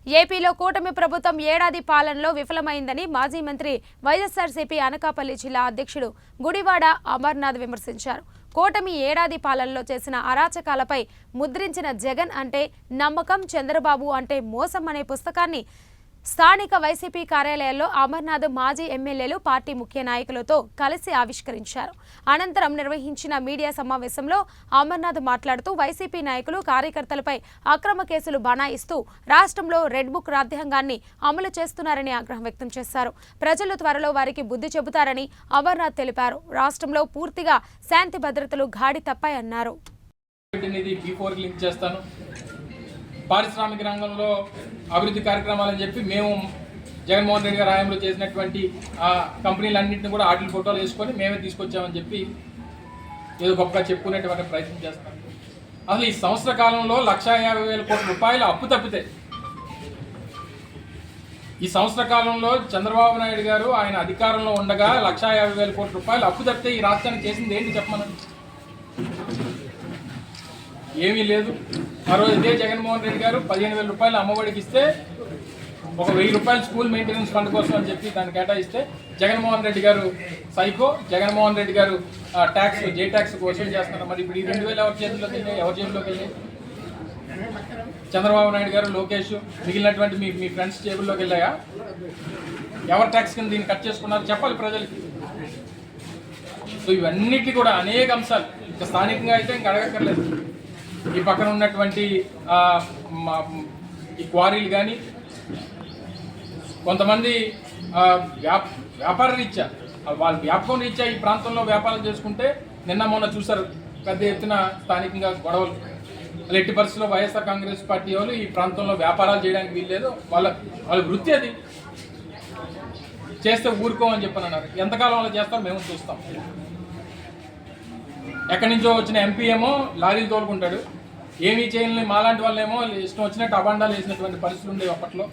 ఏపీలో కూటమి ప్రభుత్వం ఏడాది పాలనలో విఫలమైందని మాజీ మంత్రి వైఎస్ఆర్సీపీ అనకాపల్లి జిల్లా అధ్యక్షుడు గుడివాడ అమర్నాథ్ విమర్శించారు. కూటమి ఏడాది పాలనలో చేసిన అరాచకాలపై ముద్రించిన జగన్ అంటే నమ్మకం, చంద్రబాబు అంటే మోసం అనే పుస్తకాన్ని స్థానిక వైసీపీ కార్యాలయాల్లో అమర్నాథ్ మాజీ ఎమ్మెల్యేలు, పార్టీ ముఖ్య నాయకులతో కలిసి ఆవిష్కరించారు. అనంతరం నిర్వహించిన మీడియా సమావేశంలో అమర్నాథ్ మాట్లాడుతూ వైసీపీ నాయకులు, కార్యకర్తలపై అక్రమ కేసులు బనాయిస్తూ రాష్ట్రంలో రెడ్ బుక్ రాజ్యాంగాన్ని అమలు చేస్తున్నారని ఆగ్రహం వ్యక్తం చేశారు. ప్రజలు త్వరలో వారికి బుద్ధి చెబుతారని అమర్నాథ్ తెలిపారు. రాష్ట్రంలో పూర్తిగా శాంతి భద్రతలు గాడి తప్పాయన్నారు. పారిశ్రామిక రంగంలో అభివృద్ధి కార్యక్రమాలని చెప్పి మేము జగన్మోహన్ రెడ్డి గారి హయాంలో చేసినటువంటి ఆ కంపెనీలన్నింటినీ కూడా ఆటల ఫోటోలు వేసుకొని మేమే తీసుకొచ్చామని చెప్పి ఏదో గొప్పగా చెప్పుకునేటువంటి ప్రయత్నం చేస్తాం. అసలు ఈ సంవత్సర కాలంలో 1,50,000 కోట్ల రూపాయలు అప్పు తప్పితే ఈ సంవత్సర కాలంలో చంద్రబాబు నాయుడు గారు ఆయన అధికారంలో ఉండగా 1,50,000 కోట్ల రూపాయలు అప్పు తప్పితే ఈ రాష్ట్రానికి చేసింది ఏంటి చెప్పమని? ఏమీ లేదు. మరోజు ఇదే జగన్మోహన్ రెడ్డి గారు 15,000 రూపాయలు అమ్మఒడికి ఇస్తే ఒక 1,000 రూపాయలు స్కూల్ మెయింటెనెన్స్ ఫండ్ కోసం అని చెప్పి దాన్ని కేటాయిస్తే జగన్మోహన్ రెడ్డి గారు సైకో, జగన్మోహన్ రెడ్డి గారు ట్యాక్స్ జే ట్యాక్స్ వసూలు చేస్తున్నారు. మరి ఇప్పుడు ఈ 2,000 ఎవరి చేతుల్లోకి వెళ్ళాయి? ఎవరి జేబులోకి వెళ్ళాయి? చంద్రబాబు నాయుడు గారు, లోకేష్, మిగిలినటువంటి మీ ఫ్రెండ్స్ జేబుల్లోకి వెళ్ళాయా? ఎవరి ట్యాక్స్ కింద దీన్ని కట్ చేసుకున్నారు చెప్పాలి ప్రజలకి. సో ఇవన్నిటి కూడా అనేక అంశాలు ఇంకా స్థానికంగా అయితే ఇంకా అడగక్కర్లేదు. ఈ పక్కన ఉన్నటువంటి ఈ క్వారీలు కానీ, కొంతమంది వ్యాపార రీత్యా వాళ్ళ వ్యాపకం రీత్యా ఈ ప్రాంతంలో వ్యాపారం చేసుకుంటే నిన్న మొన్న చూసారు పెద్ద ఎత్తున స్థానికంగా గొడవలు. ఎట్టి పరిస్థితుల్లో వైఎస్ఆర్ కాంగ్రెస్ పార్టీ వాళ్ళు ఈ ప్రాంతంలో వ్యాపారాలు చేయడానికి వీల్లేదు, వాళ్ళ వృత్తి అది, చేస్తే ఊరుకోమని చెప్పని అన్నారు. ఎంతకాలం వాళ్ళు చేస్తారో మేము చూస్తాం. ఎక్కడి నుంచో వచ్చిన ఎంపీ ఏమో లారీలు తోలుకుంటాడు, ఏమీ చేయని మాలాంటి వాళ్ళేమో ఇష్టం వచ్చినట్టు అబాండాలు వేసినటువంటి పరిస్థితులు ఉండేవి అప్పట్లో.